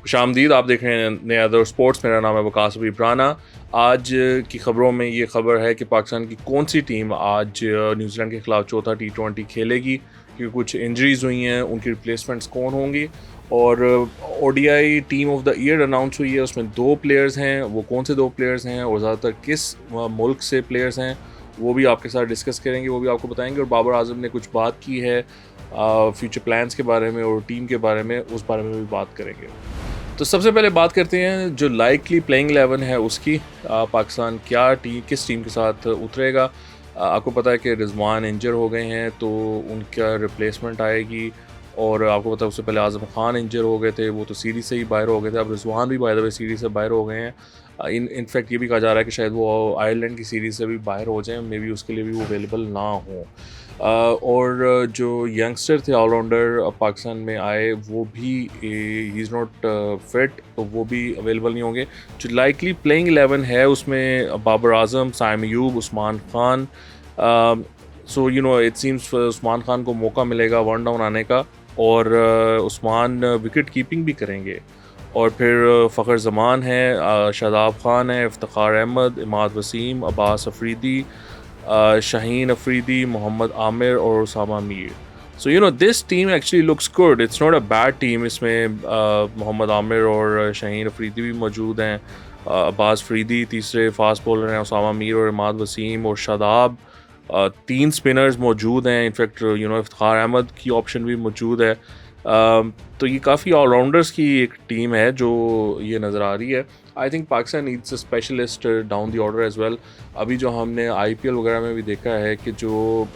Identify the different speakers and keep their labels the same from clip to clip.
Speaker 1: खुशामदीद। आप देख रहे हैं नया दौर स्पोर्ट्स। मेरा नाम है वकास इब्राना। आज की ख़बरों में ये ख़बर है कि पाकिस्तान की कौन सी टीम आज न्यूजीलैंड के ख़िलाफ़ चौथा T20 खेलेगी, क्योंकि कुछ इंजरीज़ हुई हैं, उनकी रिप्लेसमेंट्स कौन होंगी। और ODI team of the year announce हुई है, उसमें 2 प्लेयर्स हैं। वो कौन से 2 प्लेयर्स हैं और ज़्यादातर किस मुल्क से प्लेयर्स हैं, वो भी आपके साथ डिस्कस करेंगे, वो भी आपको बताएंगे। और बाबर आजम ने कुछ बात की है फ्यूचर प्लान्स के बारे में और टीम के बारे में, उस बारे में भी बात करेंगे। तो सबसे पहले बात करते हैं जो लाइकली प्लेइंग 11 है उसकी। पाकिस्तान किस टीम के साथ उतरेगा। आपको पता है कि रिजवान इंजर हो गए हैं, तो उनका रिप्लेसमेंट आएगी। और आपको पता है उससे पहले आज़म खान इंजर हो गए थे, वो तो सीरीज़ से ही बाहर हो गए थे। अब रिजवान भी बाय द वे सीरीज़ से बाहर हो गए हैं। इनफैक्ट ये भी कहा जा रहा है कि शायद वो आयरलैंड की सीरीज़ से भी बाहर हो जाएं, मे बी उसके लिए भी वो अवेलेबल ना हो। और जो यंगस्टर थे ऑलराउंडर पाकिस्तान में आए, वो भी ही इज़ नॉट फिट, तो वो भी अवेलेबल नहीं होंगे। जो लाइकली प्लेइंग 11 है उसमें Babar Azam, Saim Ayub, Usman Khan. So it seems Usman Khan को मौका मिलेगा वन डाउन आने का, और उस्मान विकेट कीपिंग भी करेंगे। और फिर फ़खर ज़मान है, शादाब खान है, इफ्तिखार अहमद, इमाद वसीम, अब्बास अफरीदी, शाहीन अफरीदी, मोहम्मद आमिर और Usama Mir. So this team actually looks good, it's not a bad team. इसमें मोहम्मद आमिर और शाहीन अफरीदी भी मौजूद हैं। अब्बास अफरीदी तीसरे फास्ट बॉलर हैं, उसामा मीर और इमाद वसीम और शादाब 3 स्पिनर्स मौजूद हैं। इनफैक्ट इफ्तिखार अहमद की ऑप्शन भी मौजूद है। तो ये काफ़ी ऑलराउंडर्स की एक टीम है जो ये नज़र आ रही है। I think Pakistan needs a specialist down the order as well. अभी जो हमने IPL वगैरह में भी देखा है कि जो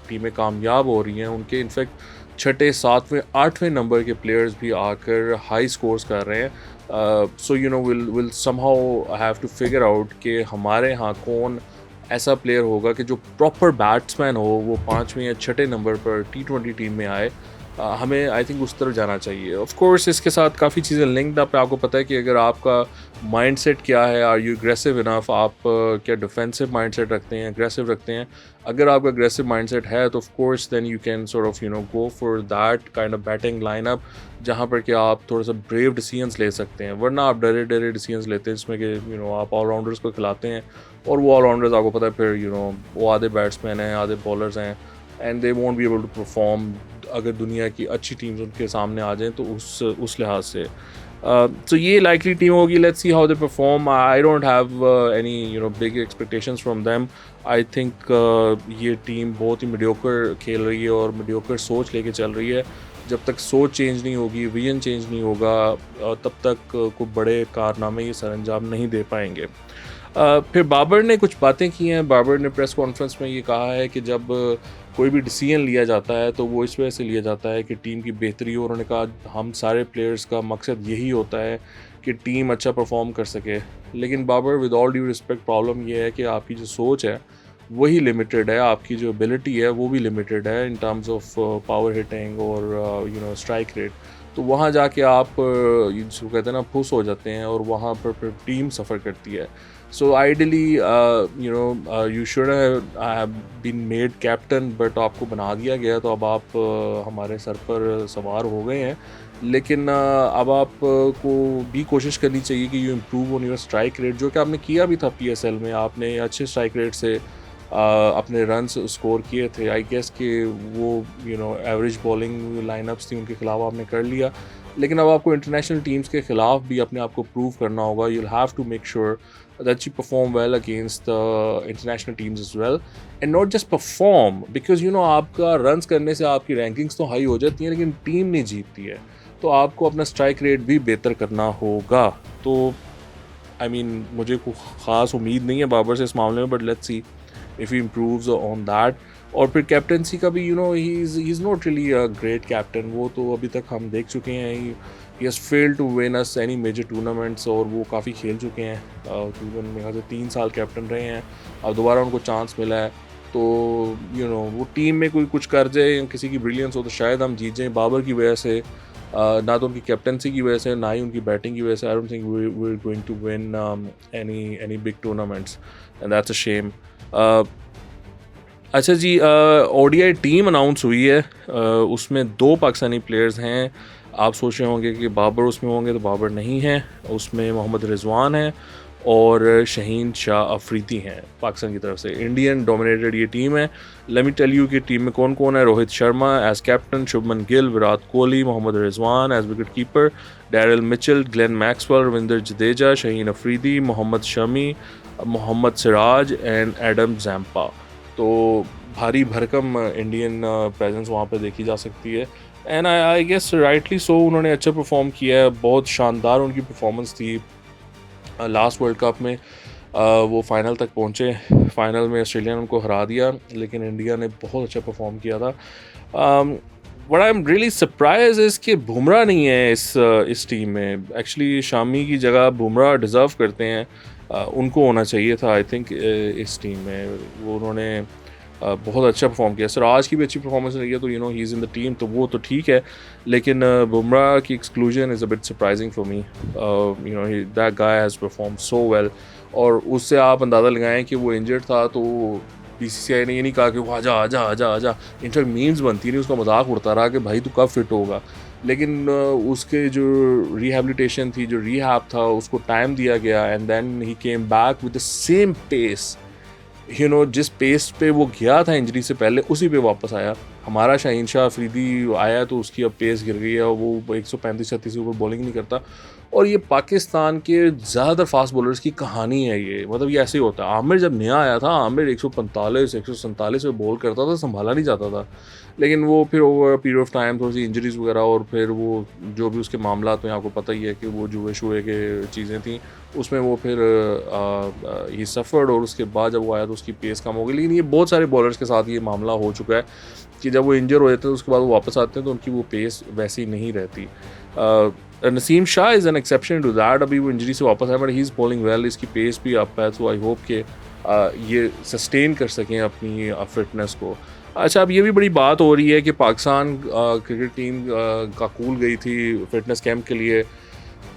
Speaker 1: टीमें कामयाब हो रही हैं, उनके इनफैक्ट छठे, सातवें, आठवें नंबर के प्लेयर्स भी आकर हाई स्कोर्स कर रहे हैं। So will somehow have to figure out कि हमारे यहाँ कौन ऐसा प्लेयर होगा कि जो प्रॉपर बैट्समैन हो, वो 5वें या छठे नंबर पर T20 टीम में आए। हमें आई थिंक उस तरफ जाना चाहिए। ऑफ कोर्स इसके साथ काफ़ी चीज़ें लिंक्ड अप है। आपको पता है कि अगर आपका माइंडसेट क्या है, आर यू एग्रेसिव इनफ, आप क्या डिफेंसिव माइंडसेट रखते हैं, एग्रेसिव रखते हैं। अगर आपका एग्रेसिव माइंडसेट है तो of course then you can sort of go for that kind of batting lineup, जहाँ पर कि आप थोड़ा सा ब्रेव डिसीजंस ले सकते हैं। वरना आप डरे डरे डिसीजंस लेते हैं जिसमें कि आप ऑलराउंडर्स को खिलाते हैं, और वो ऑलराउंडर्स आपको पता है फिर वो आधे बैट्समैन हैं, आधे बॉलर्स हैं, and they won't be able to perform अगर दुनिया की अच्छी टीम्स उनके सामने आ जाएं, तो उस लिहाज से तो ये लाइकली टीम होगी। Let's see how they perform. I don't have any big expectations from them. I think ये टीम बहुत ही मीडियोकर खेल रही है और मीडियोकर सोच लेके चल रही है। जब तक सोच चेंज नहीं होगी, विजन चेंज नहीं होगा, तब तक कोई बड़े कारनामे ये सरअंजाम नहीं दे पाएंगे। फिर बाबर ने कुछ बातें की हैं। बाबर ने प्रेस कॉन्फ्रेंस में ये कहा है कि जब कोई भी डिसीजन लिया जाता है तो वो इस वजह से लिया जाता है कि टीम की बेहतरी हो। उन्होंने कहा हम सारे प्लेयर्स का मकसद यही होता है कि टीम अच्छा परफॉर्म कर सके। लेकिन Babar, with all due respect, problem ये है कि आपकी जो सोच है वही लिमिटेड है, आपकी जो एबिलिटी है वो भी लिमिटेड है in terms of power hitting और स्ट्राइक रेट। तो वहाँ जाके आप जिसको कहते हैं ना, फुस हो जाते हैं, और वहाँ पर फिर टीम सफ़र करती है। So ideally you should have been made captain, but आपको बना दिया गया, तो अब आप हमारे सर पर सवार हो गए हैं। लेकिन अब आपको भी कोशिश करनी चाहिए कि you improve on your strike rate, जो कि आपने किया भी था PSL में। आपने अच्छे स्ट्राइक रेट से अपने रन्स स्कोर किए थे। आई गेस कि वो एवरेज बॉलिंग लाइनअप्स थी, उनके खिलाफ आपने कर लिया। लेकिन अब आपको इंटरनेशनल टीम्स के खिलाफ भी अपने आप को प्रूव करना होगा। You will have to make sure that you perform well against the international teams as well, and not just perform, because आपका रन्स करने से आपकी रैंकिंग्स तो हाई हो जाती हैं, लेकिन टीम नहीं जीतती है। तो आपको अपना स्ट्राइक रेट भी बेहतर करना होगा। तो मुझे कोई ख़ास उम्मीद नहीं है बाबर से इस मामले में, but let's see if he improves on that। और फिर कैप्टनसी का भी he is not really a great captain। वो तो अभी तक हम देख चुके हैं, he has failed to win us any major tournaments, और वो काफ़ी खेल चुके हैं। तकरीबन मेरे ख्याल से 3 साल कैप्टन रहे हैं। अब दोबारा उनको चांस मिला है, तो वो टीम में कोई कुछ कर जाए, किसी की ब्रिलियंस हो तो शायद हम जीत जाएँ। बाबर की वजह से, ना तो उनकी कैप्टनसी की वजह से, ना ही उनकी बैटिंग की वजह से, I don't think we are going to win any big tournaments, and that's a shame. अच्छा जी, ODI टीम अनाउंस हुई है। उसमें 2 पाकिस्तानी प्लेयर्स हैं, आप सोच रहे होंगे कि बाबर उसमें होंगे, तो बाबर नहीं है, उसमें मोहम्मद रिजवान है और शहीन शाह अफरीदी हैं पाकिस्तान की तरफ से। इंडियन डोमिनेटेड ये टीम है। लेट मी टेल यू कि टीम में कौन कौन है। Rohit Sharma as captain, Shubman Gill, Virat Kohli, Mohammad Rizwan as wicket keeper, Daryl Mitchell, Glenn Maxwell, Ravindra Jadeja, Shaheen Afridi, Mohammad Shami, Mohammad Siraj and Adam Zampa. तो भारी भरकम इंडियन प्रेजेंस वहाँ पे देखी जा सकती है। And I guess rightly so, उन्होंने अच्छा परफॉर्म किया है। बहुत शानदार उनकी परफॉर्मेंस थी लास्ट वर्ल्ड कप में। वो फाइनल तक पहुँचे, फाइनल में ऑस्ट्रेलिया ने उनको हरा दिया, लेकिन इंडिया ने बहुत अच्छा परफॉर्म किया था। What I am really surprise is कि बुमराह नहीं है इस टीम में। एक्चुअली शामी की जगह बुमराह डिज़र्व करते हैं, उनको होना चाहिए था आई थिंक इस टीम में। वो उन्होंने बहुत अच्छा परफॉर्म किया। सिराज की भी अच्छी परफॉर्मेंस रही है, तो he is in the team, तो वो तो ठीक है, लेकिन बुमराह की exclusion is a bit surprising for me. That guy has perform so well, और उससे आप अंदाज़ा लगाएं कि वो इंजर्ड था, तो बीसीसीआई ने ये नहीं कहा कि वो आजा आजा आजा आजा। इनफैक्ट मीम्स बनती नहीं, उसका मजाक उड़ता रहा कि भाई तू कब फिट होगा। लेकिन उसके जो रिहेबिलिटेशन थी, जो रिहैब था, उसको टाइम दिया गया, and then he came back with the same pace. जिस पेस पे वो गया था इंजरी से पहले, उसी पे वापस आया। हमारा शाहीन शाह अफरीदी आया तो उसकी अब पेस गिर गई है, और वो 135-36 के ऊपर बॉलिंग नहीं करता। और ये पाकिस्तान के ज़्यादातर फास्ट बॉलर्स की कहानी है ये, मतलब ये ऐसे ही होता है। आमिर जब नया आया था, आमिर 145-147 पे बॉल करता था, संभाला नहीं जाता था। लेकिन वो फिर ओवर पीरियड ऑफ टाइम थोड़ी सी इंजरीज़ वगैरह, और फिर वो जो भी उसके मामला, तो आपको पता ही है कि वो जुए शुए के चीज़ें थी, उसमें वो फिर ही सफ़र्ड, और उसके बाद जब वो आया तो उसकी पेस कम हो गई। लेकिन ये बहुत सारे बॉलर्स के साथ ये मामला हो चुका है कि जब वो इंजर हो जाते हैं तो उसके बाद वो वापस आते हैं तो उनकी वो पेस वैसी नहीं रहती। Naseem Shah is an exception to that. अभी वो इंजरी से वापस आया, but he is bowling well, इसकी पेस भी अप है, तो आई होप कि ये सस्टेन कर सकें अपनी फिटनेस को। अच्छा, अब ये भी बड़ी बात हो रही है कि पाकिस्तान क्रिकेट टीम काकूल गई थी फिटनेस कैंप के लिए,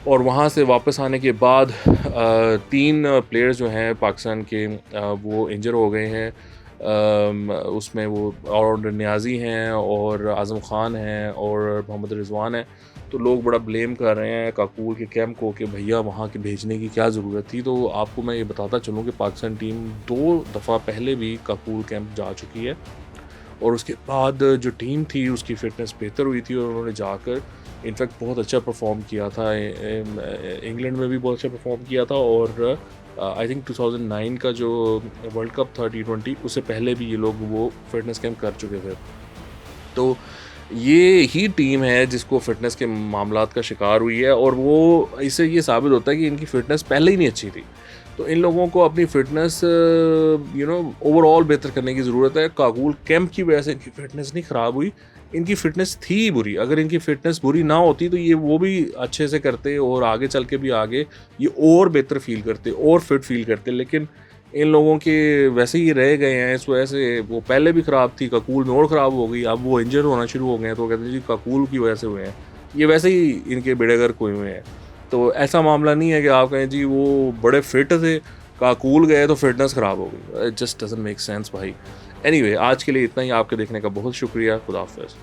Speaker 1: और वहाँ से वापस आने के बाद 3 प्लेयर्स जो हैं पाकिस्तान के वो इंजर हो गए हैं। उसमें वो और नियाज़ी हैं, और आज़म ख़ान हैं, और मोहम्मद रिजवान हैं। तो लोग बड़ा ब्लेम कर रहे हैं काकूल के कैंप को कि भैया वहाँ के भेजने की क्या ज़रूरत थी। तो आपको मैं ये बताता चलूँ कि पाकिस्तान टीम 2 दफ़ा पहले भी काकूल कैंप जा चुकी है, और उसके बाद जो टीम थी उसकी फ़िटनेस बेहतर हुई थी, और उन्होंने जाकर इनफैक्ट बहुत अच्छा परफॉर्म किया था। इंग्लैंड में भी बहुत अच्छा परफॉर्म किया था, और आई थिंक 2009 का जो वर्ल्ड कप था T20, उससे पहले भी ये लोग वो फिटनेस कैंप कर चुके थे। तो ये ही टीम है जिसको फिटनेस के मामलात का शिकार हुई है, और वो इससे ये साबित होता है कि इनकी फ़िटनेस पहले ही नहीं अच्छी थी। तो इन लोगों को अपनी फ़िटनेस ओवरऑल बेहतर करने की ज़रूरत है। काबुल कैंप की वजह से इनकी फ़िटनेस नहीं ख़राब हुई, इनकी फ़िटनेस थी बुरी। अगर इनकी फ़िटनेस बुरी ना होती तो ये वो भी अच्छे से करते, और आगे चल के भी आगे ये और बेहतर फ़ील करते, और फिट फ़ील करते। लेकिन इन लोगों के वैसे ही रह गए हैं, इस वजह से वो पहले भी ख़राब थी, काकूल में और ख़राब हो गई, अब वो इंजर होना शुरू हो गए हैं। तो कहते हैं जी काकूल की वजह से हुए हैं, ये वैसे ही इनके बेड़ेगर्क हुए हुए हैं। तो ऐसा मामला नहीं है कि आप कहें जी वो बड़े फिट थे, काकूल गए तो फिटनेस ख़राब हो गई। It just doesn't make sense भाई। एनीवे, आज के लिए इतना ही। आपके देखने का बहुत शुक्रिया। खुदा हाफ़िज़।